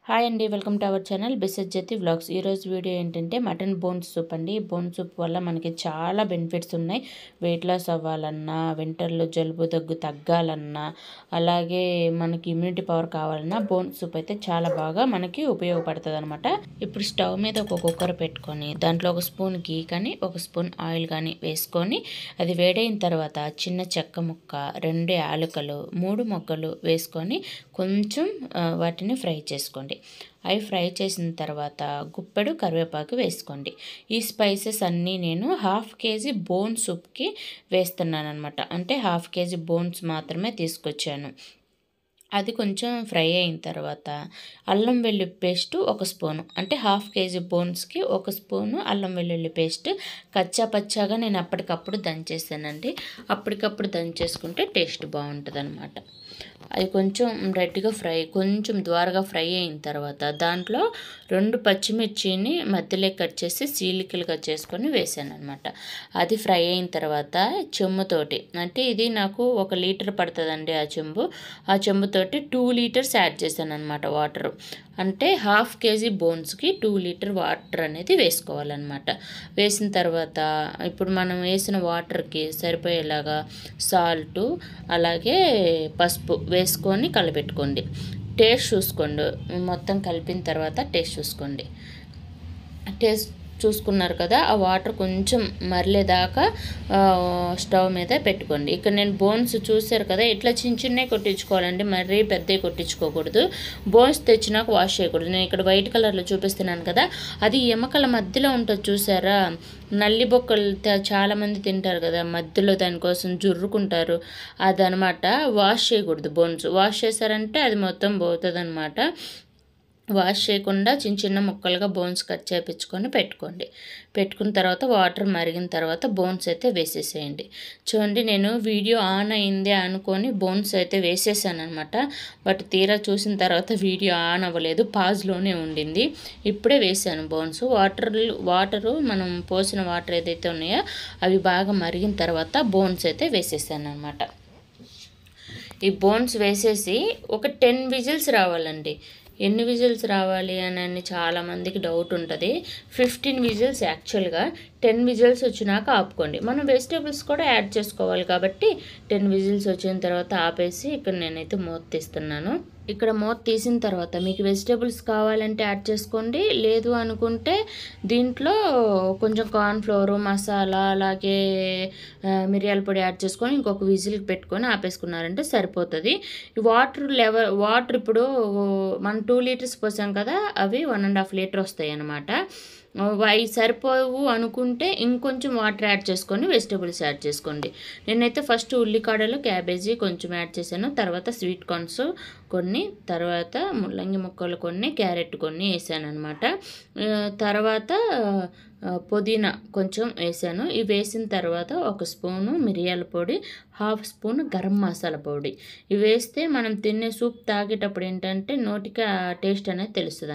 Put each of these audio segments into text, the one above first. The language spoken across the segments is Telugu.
హాయ్ అండి, వెల్కమ్ టు అవర్ ఛానల్ బిసజ్జతి వ్లాగ్స్. ఈరోజు వీడియో ఏంటంటే మటన్ బోన్ సూప్ అండి. బోన్ సూప్ వల్ల మనకి చాలా బెనిఫిట్స్ ఉన్నాయి. వెయిట్ లాస్ అవ్వాలన్నా, వింటర్లో జలుబు దగ్గు తగ్గాలన్నా, అలాగే మనకి ఇమ్యూనిటీ పవర్ కావాలన్నా బోన్ సూప్ అయితే చాలా బాగా మనకి ఉపయోగపడుతుంది అనమాట. ఇప్పుడు స్టవ్ మీద ఒక కుక్కర్ పెట్టుకొని దాంట్లో ఒక స్పూన్ గీ కానీ ఒక స్పూన్ ఆయిల్ కానీ వేసుకొని అది వేడైన తర్వాత చిన్న చెక్క ముక్క, 2 యాలకులు, 3 మొగ్గలు వేసుకొని కొంచెం వాటిని ఫ్రై చేసుకోండి. అవి ఫ్రై చేసిన తర్వాత గుప్పెడు కరివేపాకు వేసుకోండి. ఈ స్పైసెస్ అన్నీ నేను 1/2 కేజీ బోన్ సూప్కి వేస్తున్నాను అనమాట. అంటే 1/2 కేజీ బోన్స్ మాత్రమే తీసుకొచ్చాను. అది కొంచెం ఫ్రై అయిన తర్వాత అల్లం వెల్లుల్లి పేస్ట్ 1 స్పూను, అంటే 1/2 కేజీ బోన్స్కి 1 స్పూను అల్లం వెల్లుల్లి పేస్ట్ కచ్చా పచ్చాగా నేను అప్పటికప్పుడు దంచేసానండి. అప్పటికప్పుడు దంచేసుకుంటే టేస్ట్ బాగుంటుంది అనమాట. అది కొంచెం రెడ్గా కొంచెం ద్వారగా ఫ్రై అయిన తర్వాత దాంట్లో 2 పచ్చిమిర్చిని మధ్యలో కట్ చేసి చీలికలుగా చేసుకొని వేసాను అనమాట. అది ఫ్రై అయిన తర్వాత చెంబుతోటి, అంటే ఇది నాకు 1 లీటర్ పడుతుందండి ఆ చెంబుతోటి 2 లీటర్స్ యాడ్ చేశాను అనమాట వాటరు. అంటే 1/2 కేజీ బోన్స్కి 2 లీటర్ వాటర్ అనేది వేసుకోవాలన్నమాట. వేసిన తర్వాత ఇప్పుడు మనం వేసిన వాటర్కి సరిపోయేలాగా సాల్టు అలాగే పసుపు వేసుకొని కలపెట్టుకోండి. టేస్ట్ చూసుకోండి. మొత్తం కలిపిన తర్వాత టేస్ట్ చూసుకోండి. టేస్ట్ చూసుకున్నారు కదా, ఆ వాటర్ కొంచెం మరలేదాకా స్టవ్ మీద పెట్టుకోండి. ఇక్కడ నేను బోన్స్ చూసారు కదా, ఇట్లా చిన్నవి కొట్టించుకోవాలండి, మరీ పెద్దవి కొట్టించుకోకూడదు. బోన్స్ తెచ్చినాక వాష్ చేయకూడదు. నేను ఇక్కడ వైట్ కలర్లో చూపిస్తున్నాను కదా, అది ఎముకల మధ్యలో ఉంటుంది చూసారా, నల్లి బొక్కలు చాలామంది తింటారు కదా, మధ్యలో దానికోసం జుర్రుకుంటారు. అదనమాట వాష్ చేయకూడదు. బోన్స్ వాష్ చేశారంటే అది మొత్తం పోతుంది అనమాట. వాష్ చేయకుండా చిన్న ముక్కలుగా బోన్స్ కట్ చేయించుకొని పెట్టుకున్న తర్వాత వాటర్ మరిగిన తర్వాత బోన్స్ అయితే వేసేసేయండి. చూడండి, నేను వీడియో ఆన్ అయింది అనుకొని బోన్స్ అయితే వేసేసాను అనమాట. బట్ తీరా చూసిన తర్వాత వీడియో ఆన్ అవ్వలేదు, పాజ్లోనే ఉండింది. ఇప్పుడే వేసాను బోన్స్. వాటరు మనం పోసిన వాటర్ ఏదైతే ఉన్నాయో అవి బాగా మరిగిన తర్వాత బోన్స్ అయితే వేసేసాను అనమాట. ఈ బోన్స్ వేసేసి ఒక 10 విజిల్స్ రావాలండి. ఎన్ని విజిల్స్ రావాలి అని చాలామందికి డౌట్ ఉంటుంది. 15 విజిల్స్ యాక్చువల్గా. 10 విజిల్స్ వచ్చినాక ఆపుకోండి. మనం వెజిటేబుల్స్ కూడా యాడ్ చేసుకోవాలి కాబట్టి 10 విజిల్స్ వచ్చిన తర్వాత ఆపేసి ఇక్కడ నేనైతే మూత తీస్తున్నాను. ఇక్కడ మూత తీసిన తర్వాత మీకు వెజిటేబుల్స్ కావాలంటే యాడ్ చేసుకోండి, లేదు అనుకుంటే దీంట్లో కొంచెం కార్న్ఫ్లోర్, మసాలా అలాగే మిరియాల పొడి యాడ్ చేసుకొని ఇంకొక విజిల్కి పెట్టుకొని ఆపేసుకున్నారంటే సరిపోతుంది. వాటర్ ఇప్పుడు మనం 2 లీటర్స్ పోసాం కదా, అవి 1.5 లీటర్ వస్తాయి అన్నమాట. అవి సరిపోవు అనుకుంటే ఇంకొంచెం వాటర్ యాడ్ చేసుకొని వెజిటేబుల్స్ యాడ్ చేసుకోండి. నేనైతే ఫస్ట్ ఉల్లికాడలు, క్యాబేజీ కొంచెం యాడ్ చేశాను, తర్వాత స్వీట్ కార్న్స్ కొన్ని, తర్వాత ముల్లంగి ముక్కలు కొన్ని, క్యారెట్ కొన్ని వేసాను అనమాట. తర్వాత పుదీనా కొంచెం వేసాను. ఇవి వేసిన తర్వాత 1 స్పూను మిరియాల పొడి, 1/2 స్పూన్ గరం మసాలా పొడి. ఇవి వేస్తే మనం తినే సూప్ తాగేటప్పుడు ఏంటంటే నోటికి టేస్ట్ అనేది తెలుస్తుంది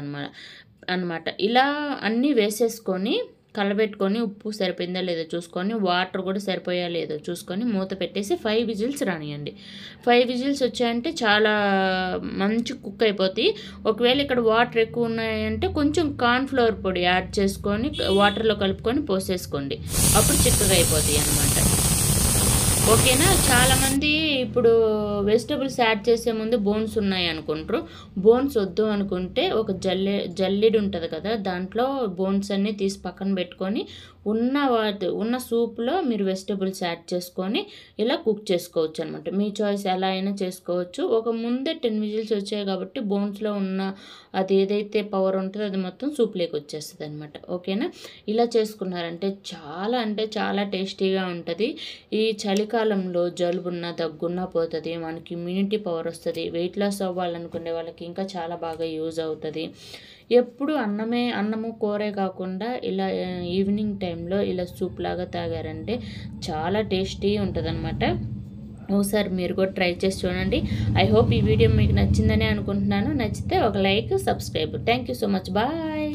అనమాట. ఇలా అన్నీ వేసేసుకొని కలబెట్టుకొని ఉప్పు సరిపోయిందా లేదో చూసుకొని, వాటర్ కూడా సరిపోయా లేదో చూసుకొని మూత పెట్టేసి 5 విజిల్స్ రానియండి. 5 విజిల్స్ వచ్చాయంటే చాలా మంచి కుక్ అయిపోతాయి. ఒకవేళ ఇక్కడ వాటర్ ఎక్కువ ఉన్నాయంటే కొంచెం కార్న్ఫ్లవర్ పొడి యాడ్ చేసుకొని వాటర్లో కలుపుకొని పోసేసుకోండి. అప్పుడు చిక్కగా అయిపోతాయి అన్నమాట. ఓకేనా. చాలామంది ఇప్పుడు వెజిటబుల్స్ యాడ్ చేసే ముందు బోన్స్ ఉన్నాయి అనుకుంటారు. బోన్స్ వద్దు అనుకుంటే ఒక జల్లెడు ఉంటుంది కదా, దాంట్లో బోన్స్ అన్నీ తీసి పక్కన పెట్టుకొని ఉన్న సూప్లో మీరు వెజిటబుల్స్ యాడ్ చేసుకొని ఇలా కుక్ చేసుకోవచ్చు అనమాట. మీ చాయిస్ ఎలా అయినా చేసుకోవచ్చు. ముందే 10 విజిల్స్ వచ్చాయి కాబట్టి బోన్స్లో ఉన్న అది ఏదైతే పవర్ ఉంటుందో అది మొత్తం సూప్లోకి వచ్చేస్తుంది అనమాట. ఓకేనా. ఇలా చేసుకున్నారంటే చాలా టేస్టీగా ఉంటుంది. ఈ చలికాలంలో జలుబున్నా దగ్గున్నా పోతుంది, మనకి ఇమ్యూనిటీ పవర్ వస్తుంది. వెయిట్ లాస్ అవ్వాలనుకునే వాళ్ళకి ఇంకా చాలా బాగా యూజ్ అవుతుంది. ఎప్పుడు అన్నము కూరే కాకుండా ఇలా ఈవినింగ్ టైంలో ఇలా సూప్ లాగా తాగారంటే చాలా టేస్టీ ఉంటుంది అనమాట. ఒకసారి మీరు కూడా ట్రై చేసి చూడండి. ఐ హోప్ ఈ వీడియో మీకు నచ్చిందని అనుకుంటున్నాను. నచ్చితే ఒక like, subscribe. Thank you so much. Bye.